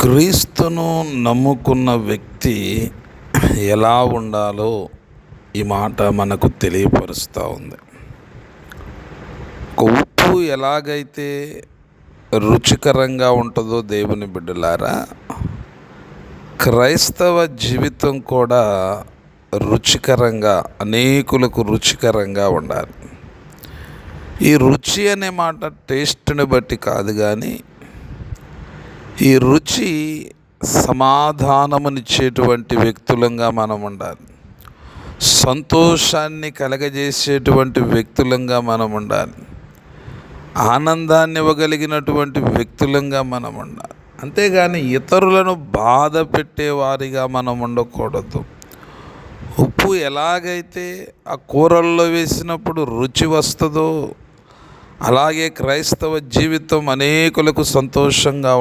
క్రీస్తును నమ్ముకున్న వ్యక్తి ఎలా ఉండాలో ఈ మాట మనకు తెలియపరుస్తూ ఉంది. ఒక ఉప్పు ఎలాగైతే రుచికరంగా ఉంటుందో దేవుని బిడ్డలారా, క్రైస్తవ జీవితం కూడా రుచికరంగా, అనేకులకు రుచికరంగా ఉండాలి. ఈ రుచి అనే మాట టేస్ట్ని బట్టి కాదు, కానీ ఈ రుచి సమాధానమునిచ్చేటువంటి వ్యక్తులంగా మనం ఉండాలి. సంతోషాన్ని కలగజేసేటువంటి వ్యక్తులంగా మనం ఉండాలి. ఆనందాన్ని ఇవ్వగలిగినటువంటి వ్యక్తులంగా మనం ఉండాలి. అంతేగాని ఇతరులను బాధ పెట్టేవారిగా మనం ఉండకూడదు. ఉప్పు ఎలాగైతే ఆ కూరల్లో వేసినప్పుడు రుచి వస్తుందో, అలాగే క్రైస్తవ జీవితం అనేకులకు సంతోషంగా